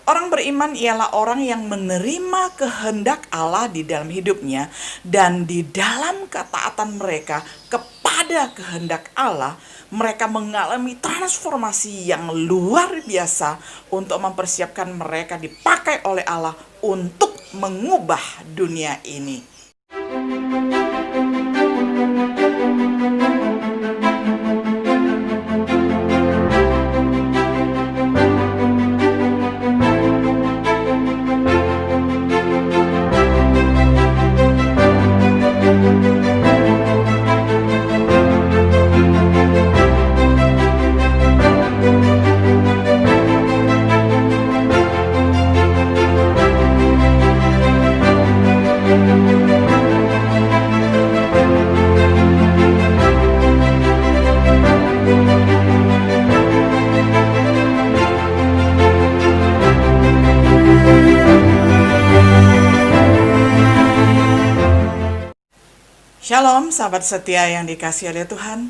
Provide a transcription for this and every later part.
Orang beriman ialah orang yang menerima kehendak Allah di dalam hidupnya, dan di dalam ketaatan mereka kepada kehendak Allah, mereka mengalami transformasi yang luar biasa untuk mempersiapkan mereka dipakai oleh Allah untuk mengubah dunia ini. Shalom sahabat setia yang dikasihi oleh Tuhan.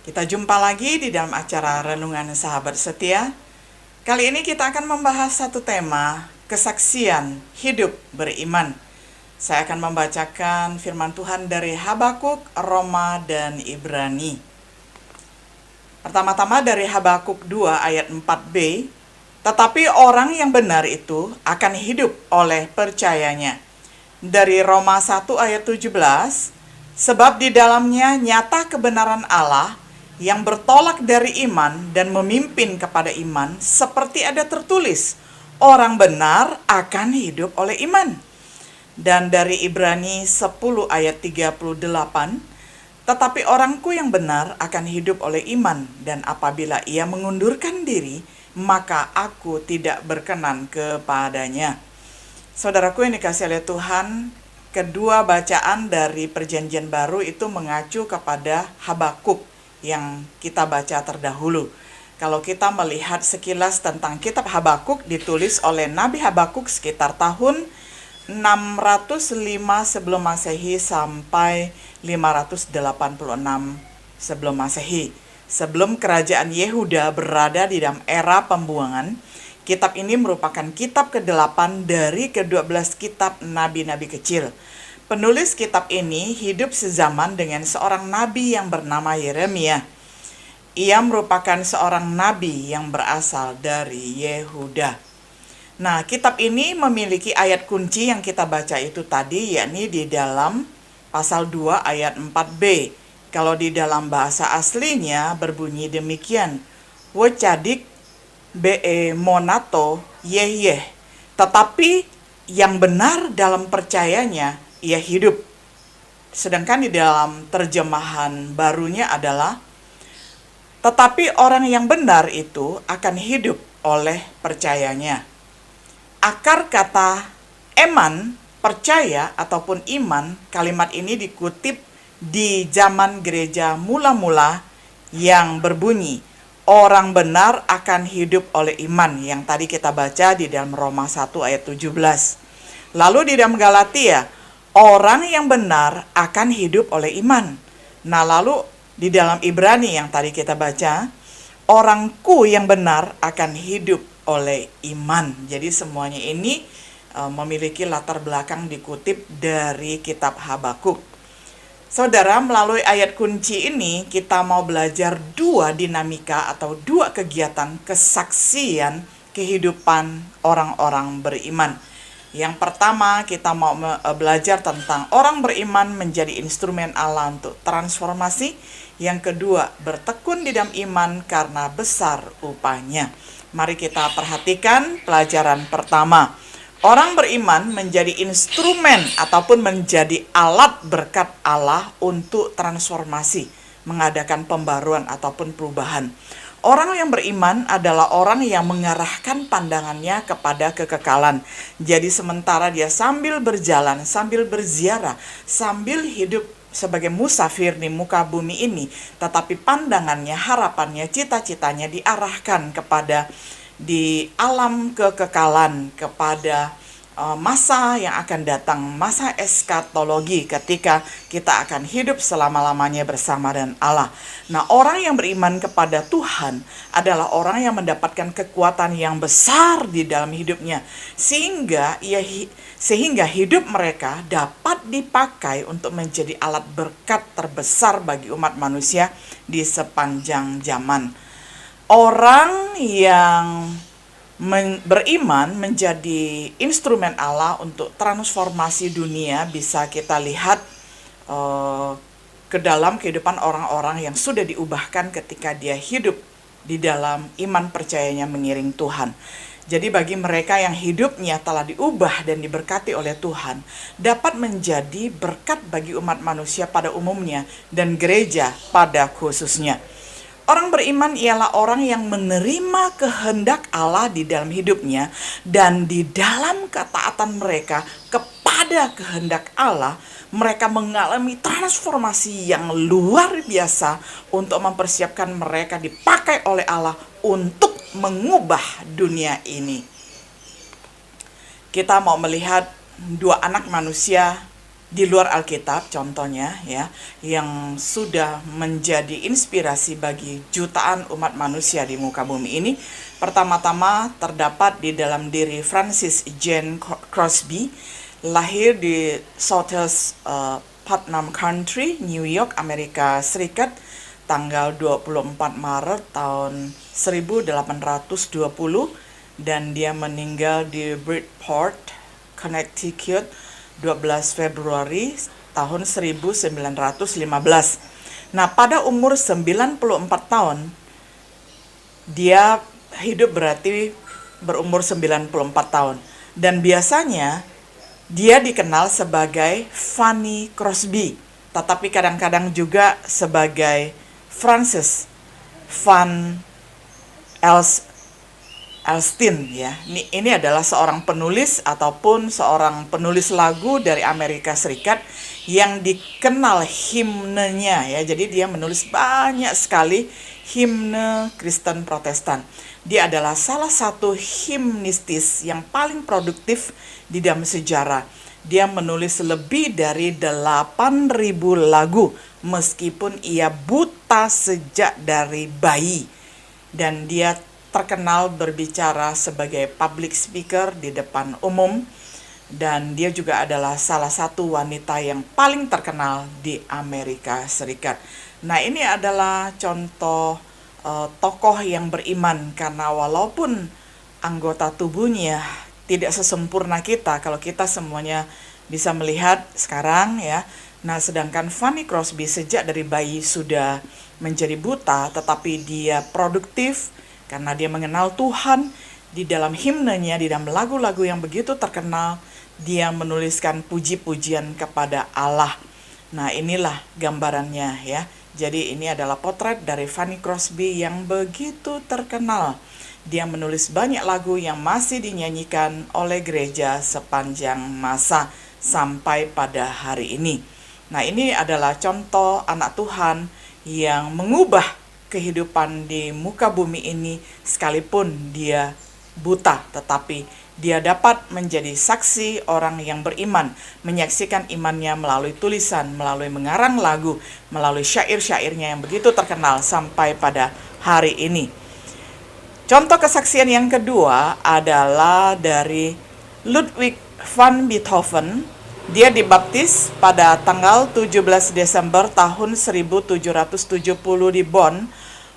Kita jumpa lagi di dalam acara Renungan Sahabat Setia. Kali ini kita akan membahas satu tema, kesaksian hidup beriman. Saya akan membacakan firman Tuhan dari Habakuk, Roma, dan Ibrani. Pertama-tama dari Habakuk 2 ayat 4b, tetapi orang yang benar itu akan hidup oleh percayanya. Dari Roma 1 ayat 17, sebab di dalamnya nyata kebenaran Allah yang bertolak dari iman dan memimpin kepada iman, seperti ada tertulis, orang benar akan hidup oleh iman. Dan dari Ibrani 10 ayat 38, tetapi orangku yang benar akan hidup oleh iman, dan apabila ia mengundurkan diri, maka aku tidak berkenan kepadanya. Saudaraku yang dikasihi oleh Tuhan, kedua bacaan dari Perjanjian Baru itu mengacu kepada Habakuk yang kita baca terdahulu. Kalau kita melihat sekilas tentang kitab Habakuk, ditulis oleh Nabi Habakuk sekitar tahun 605 sebelum Masehi sampai 586 sebelum Masehi. Sebelum kerajaan Yehuda berada di dalam era pembuangan, kitab ini merupakan kitab ke-8 dari ke-12 kitab nabi-nabi kecil. Penulis kitab ini hidup sezaman dengan seorang nabi yang bernama Yeremia. Ia merupakan seorang nabi yang berasal dari Yehuda. Nah, kitab ini memiliki ayat kunci yang kita baca itu tadi, yakni di dalam pasal 2 ayat 4b. Kalau di dalam bahasa aslinya berbunyi demikian, Wocadik monato yeh, tetapi yang benar dalam percayanya ia hidup. Sedangkan di dalam terjemahan barunya adalah, tetapi orang yang benar itu akan hidup oleh percayanya. Akar kata eman, percaya ataupun iman, kalimat ini dikutip di zaman gereja mula-mula yang berbunyi, orang benar akan hidup oleh iman, yang tadi kita baca di dalam Roma 1 ayat 17. Lalu di dalam Galatia, orang yang benar akan hidup oleh iman. Nah, lalu di dalam Ibrani yang tadi kita baca, orangku yang benar akan hidup oleh iman. Jadi semuanya ini memiliki latar belakang dikutip dari kitab Habakuk. Saudara, melalui ayat kunci ini kita mau belajar dua dinamika atau dua kegiatan kesaksian kehidupan orang-orang beriman. Yang pertama, kita mau belajar tentang orang beriman menjadi instrumen Allah untuk transformasi. Yang kedua, bertekun di dalam iman karena besar upahnya. Mari kita perhatikan pelajaran pertama. Orang beriman menjadi instrumen ataupun menjadi alat berkat Allah untuk transformasi, mengadakan pembaruan ataupun perubahan. Orang yang beriman adalah orang yang mengarahkan pandangannya kepada kekekalan. Jadi sementara dia sambil berjalan, sambil berziarah, sambil hidup sebagai musafir di muka bumi ini, tetapi pandangannya, harapannya, cita-citanya diarahkan kepada di alam kekekalan, kepada masa yang akan datang, masa eskatologi ketika kita akan hidup selama-lamanya bersama dengan Allah. Nah, orang yang beriman kepada Tuhan adalah orang yang mendapatkan kekuatan yang besar di dalam hidupnya, sehingga hidup mereka dapat dipakai untuk menjadi alat berkat terbesar bagi umat manusia di sepanjang zaman. Orang yang beriman menjadi instrumen Allah untuk transformasi dunia bisa kita lihat ke dalam kehidupan orang-orang yang sudah diubahkan ketika dia hidup di dalam iman percayanya mengiring Tuhan. Jadi bagi mereka yang hidupnya telah diubah dan diberkati oleh Tuhan, dapat menjadi berkat bagi umat manusia pada umumnya dan gereja pada khususnya. Orang beriman ialah orang yang menerima kehendak Allah di dalam hidupnya, dan di dalam ketaatan mereka kepada kehendak Allah, mereka mengalami transformasi yang luar biasa untuk mempersiapkan mereka dipakai oleh Allah untuk mengubah dunia ini. Kita mau melihat dua anak manusia di luar Alkitab, contohnya ya, yang sudah menjadi inspirasi bagi jutaan umat manusia di muka bumi ini. Pertama-tama terdapat di dalam diri Francis Jane Crosby, lahir di Southeast Putnam County, New York, Amerika Serikat, tanggal 24 Maret tahun 1820, dan dia meninggal di Bridgeport, Connecticut, 12 Februari tahun 1915. Nah, pada umur 94 tahun, dia hidup berarti berumur 94 tahun. Dan biasanya dia dikenal sebagai Fanny Crosby, tetapi kadang-kadang juga sebagai Frances Van Alstyne ya. Ini adalah seorang penulis ataupun seorang penulis lagu dari Amerika Serikat yang dikenal himnenya ya. Jadi dia menulis banyak sekali himne Kristen Protestan. Dia adalah salah satu himnistis yang paling produktif di dalam sejarah. Dia menulis lebih dari 8.000 lagu meskipun ia buta sejak dari bayi. Dan dia terkenal berbicara sebagai public speaker di depan umum, dan dia juga adalah salah satu wanita yang paling terkenal di Amerika Serikat. Nah, ini adalah contoh tokoh yang beriman, karena walaupun anggota tubuhnya tidak sesempurna kita, kalau kita semuanya bisa melihat sekarang ya. Nah, sedangkan Fanny Crosby sejak dari bayi sudah menjadi buta, tetapi dia produktif karena dia mengenal Tuhan. Di dalam himnenya, di dalam lagu-lagu yang begitu terkenal, dia menuliskan puji-pujian kepada Allah. Nah, inilah gambarannya ya. Jadi ini adalah potret dari Fanny Crosby yang begitu terkenal. Dia menulis banyak lagu yang masih dinyanyikan oleh gereja sepanjang masa sampai pada hari ini. Nah, ini adalah contoh anak Tuhan yang mengubah kehidupan di muka bumi ini, sekalipun dia buta, tetapi dia dapat menjadi saksi orang yang beriman, menyaksikan imannya melalui tulisan, melalui mengarang lagu, melalui syair-syairnya yang begitu terkenal sampai pada hari ini. Contoh kesaksian yang kedua adalah dari Ludwig van Beethoven. Dia dibaptis pada tanggal 17 Desember tahun 1770 di Bonn,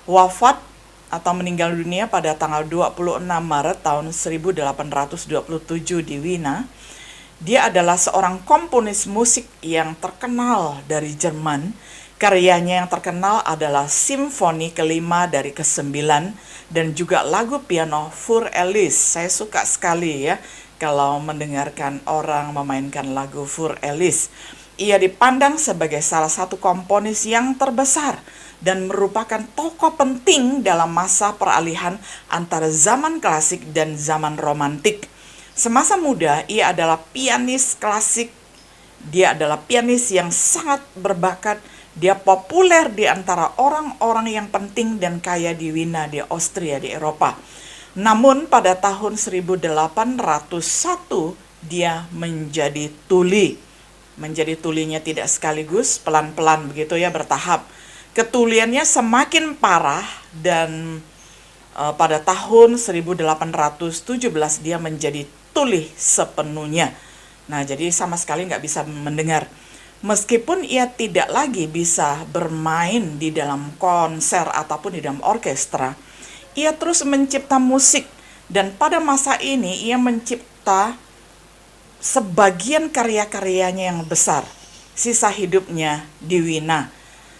wafat atau meninggal dunia pada tanggal 26 Maret tahun 1827 di Wina. Dia adalah seorang komponis musik yang terkenal dari Jerman. Karyanya yang terkenal adalah Simfoni kelima dari ke-9 dan juga lagu piano Für Elise. Saya suka sekali ya kalau mendengarkan orang memainkan lagu Für Elise. Ia dipandang sebagai salah satu komponis yang terbesar dan merupakan tokoh penting dalam masa peralihan antara zaman klasik dan zaman romantik. Semasa muda, ia adalah pianis klasik. Dia adalah pianis yang sangat berbakat. Dia populer di antara orang-orang yang penting dan kaya di Wina, di Austria, di Eropa. Namun pada tahun 1801, dia menjadi tuli. Menjadi tulinya tidak sekaligus, pelan-pelan begitu ya, bertahap. Ketuliannya semakin parah dan pada tahun 1817 dia menjadi tuli sepenuhnya. Nah, jadi sama sekali nggak bisa mendengar. Meskipun ia tidak lagi bisa bermain di dalam konser ataupun di dalam orkestra, ia terus mencipta musik. Dan pada masa ini ia mencipta sebagian karya-karyanya yang besar. Sisa hidupnya di Wina.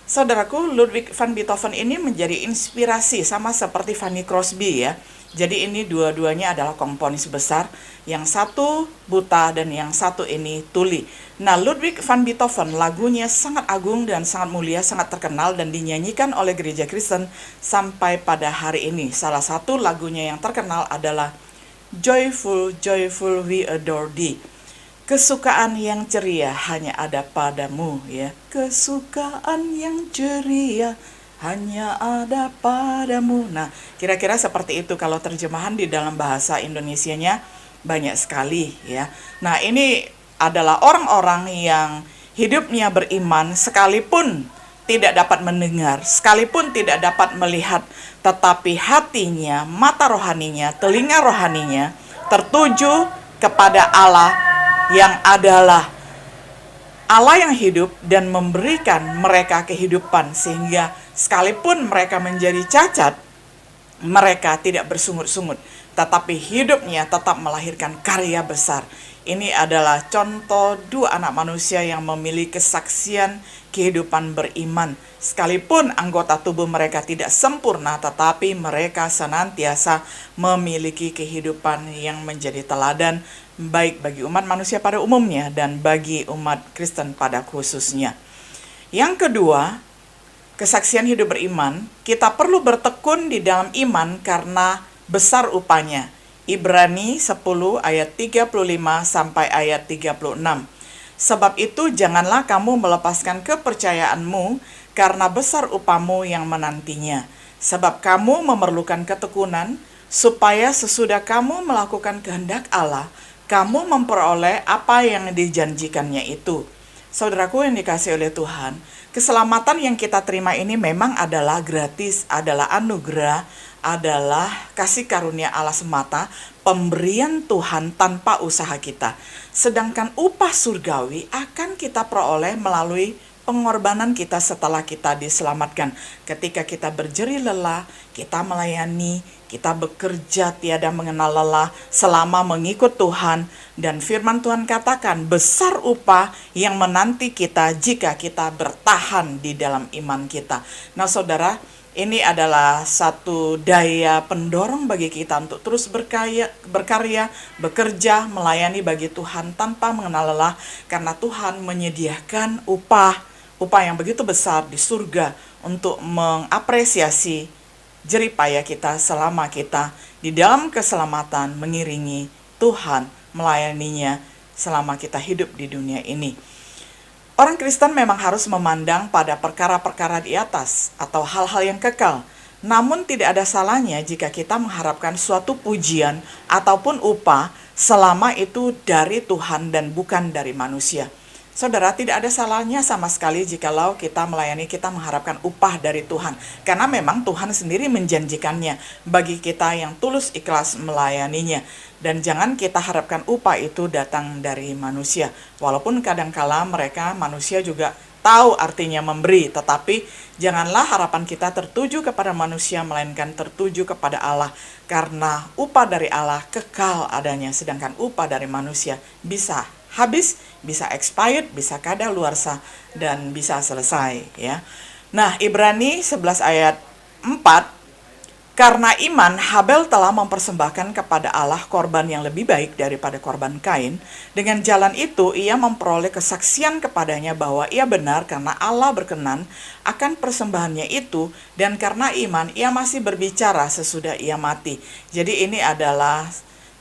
Saudaraku, Ludwig van Beethoven ini menjadi inspirasi sama seperti Fanny Crosby ya. Jadi ini dua-duanya adalah komponis besar, yang satu buta dan yang satu ini tuli. Nah, Ludwig van Beethoven lagunya sangat agung dan sangat mulia, sangat terkenal dan dinyanyikan oleh gereja Kristen sampai pada hari ini. Salah satu lagunya yang terkenal adalah Joyful, Joyful We Adore Thee. Kesukaan yang ceria hanya ada padamu ya. Kesukaan yang ceria hanya ada padamu. Nah, kira-kira seperti itu kalau terjemahan di dalam bahasa Indonesianya banyak sekali ya. Nah, ini adalah orang-orang yang hidupnya beriman sekalipun tidak dapat mendengar, sekalipun tidak dapat melihat, tetapi hatinya, mata rohaninya, telinga rohaninya tertuju kepada Allah yang adalah Allah yang hidup dan memberikan mereka kehidupan, sehingga sekalipun mereka menjadi cacat, mereka tidak bersungut-sungut, tetapi hidupnya tetap melahirkan karya besar. Ini adalah contoh dua anak manusia yang memiliki kesaksian kehidupan beriman. Sekalipun anggota tubuh mereka tidak sempurna, tetapi mereka senantiasa memiliki kehidupan yang menjadi teladan, baik bagi umat manusia pada umumnya dan bagi umat Kristen pada khususnya. Yang kedua, kesaksian hidup beriman, kita perlu bertekun di dalam iman karena besar upahnya. Ibrani 10 ayat 35 sampai ayat 36. Sebab itu janganlah kamu melepaskan kepercayaanmu karena besar upahmu yang menantinya. Sebab kamu memerlukan ketekunan supaya sesudah kamu melakukan kehendak Allah, kamu memperoleh apa yang dijanjikannya itu. Saudaraku yang dikasihi oleh Tuhan, keselamatan yang kita terima ini memang adalah gratis, adalah anugerah, adalah kasih karunia Allah semata, pemberian Tuhan tanpa usaha kita. Sedangkan upah surgawi akan kita peroleh melalui pengorbanan kita setelah kita diselamatkan. Ketika kita berjerih lelah, kita melayani, kita bekerja tiada mengenal lelah selama mengikut Tuhan. Dan firman Tuhan katakan besar upah yang menanti kita jika kita bertahan di dalam iman kita. Nah saudara, ini adalah satu daya pendorong bagi kita untuk terus berkarya, bekerja, melayani bagi Tuhan tanpa mengenal lelah. Karena Tuhan menyediakan upah yang begitu besar di surga untuk mengapresiasi jerih payah kita selama kita di dalam keselamatan mengiringi Tuhan, melayaninya selama kita hidup di dunia ini. Orang Kristen memang harus memandang pada perkara-perkara di atas atau hal-hal yang kekal. Namun tidak ada salahnya jika kita mengharapkan suatu pujian ataupun upah selama itu dari Tuhan dan bukan dari manusia. Saudara, tidak ada salahnya sama sekali jikalau kita melayani, kita mengharapkan upah dari Tuhan. Karena memang Tuhan sendiri menjanjikannya bagi kita yang tulus ikhlas melayaninya. Dan jangan kita harapkan upah itu datang dari manusia. Walaupun kadangkala mereka manusia juga tahu artinya memberi, tetapi janganlah harapan kita tertuju kepada manusia, melainkan tertuju kepada Allah. Karena upah dari Allah kekal adanya, sedangkan upah dari manusia bisa habis, bisa expired, bisa kadaluarsa, dan bisa selesai ya. Nah, Ibrani 11 ayat 4, karena iman, Habel telah mempersembahkan kepada Allah korban yang lebih baik daripada korban Kain. Dengan jalan itu, ia memperoleh kesaksian kepadanya bahwa ia benar karena Allah berkenan akan persembahannya itu. Dan karena iman, ia masih berbicara sesudah ia mati. Jadi ini adalah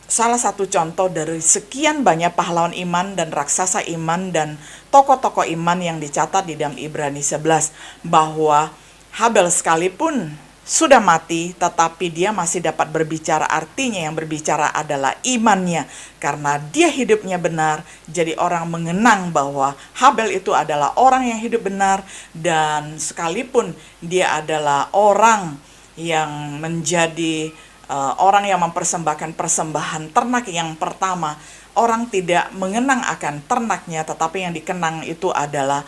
salah satu contoh dari sekian banyak pahlawan iman dan raksasa iman dan tokoh-tokoh iman yang dicatat di dalam Ibrani 11. Bahwa Habel sekalipun sudah mati, tetapi dia masih dapat berbicara. Artinya yang berbicara adalah imannya. Karena dia hidupnya benar, jadi orang mengenang bahwa Habel itu adalah orang yang hidup benar. Dan sekalipun dia adalah orang yang menjadi orang yang mempersembahkan persembahan ternak yang pertama, orang tidak mengenang akan ternaknya, tetapi yang dikenang itu adalah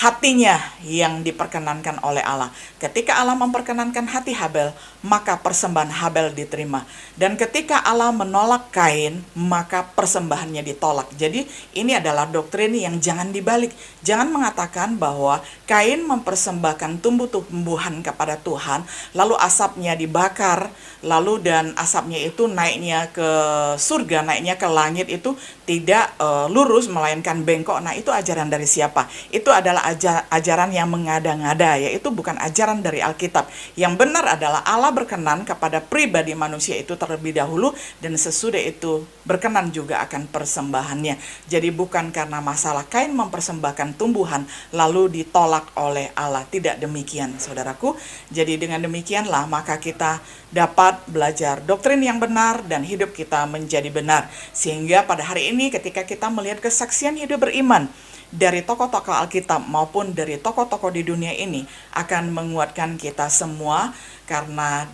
hatinya yang diperkenankan oleh Allah. Ketika Allah memperkenankan hati Habel, maka persembahan Habel diterima. Dan ketika Allah menolak Kain, maka persembahannya ditolak. Jadi ini adalah doktrin yang jangan dibalik. Jangan mengatakan bahwa Kain mempersembahkan tumbuh-tumbuhan kepada Tuhan, lalu asapnya dibakar, lalu dan asapnya itu naiknya ke surga, naiknya ke langit, itu tidak lurus melainkan bengkok. Nah, itu ajaran dari siapa? Itu adalah ajaran yang mengada-ngada, yaitu bukan ajaran dari Alkitab. Yang benar adalah Allah berkenan kepada pribadi manusia itu terlebih dahulu, dan sesudah itu berkenan juga akan persembahannya. Jadi bukan karena masalah Kain mempersembahkan tumbuhan lalu ditolak oleh Allah. Tidak demikian, saudaraku. Jadi dengan demikianlah maka kita dapat belajar doktrin yang benar dan hidup kita menjadi benar. Sehingga pada hari ini ketika kita melihat kesaksian hidup beriman dari tokoh-tokoh Alkitab maupun dari tokoh-tokoh di dunia ini, akan menguatkan kita semua. Karena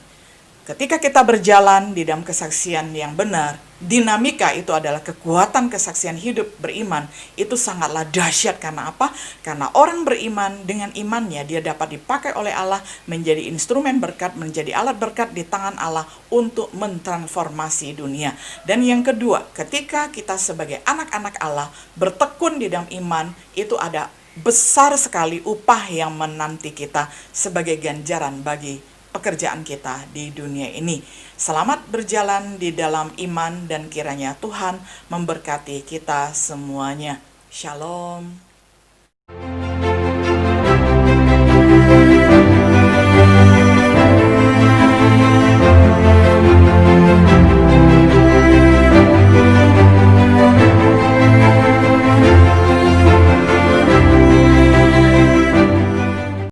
ketika kita berjalan di dalam kesaksian yang benar, dinamika itu adalah kekuatan kesaksian hidup beriman. Itu sangatlah dahsyat. Karena apa? Karena orang beriman, dengan imannya dia dapat dipakai oleh Allah menjadi instrumen berkat, menjadi alat berkat di tangan Allah untuk mentransformasi dunia. Dan yang kedua, ketika kita sebagai anak-anak Allah bertekun di dalam iman, itu ada besar sekali upah yang menanti kita sebagai ganjaran bagi pekerjaan kita di dunia ini. Selamat berjalan di dalam iman dan kiranya Tuhan memberkati kita semuanya. Shalom.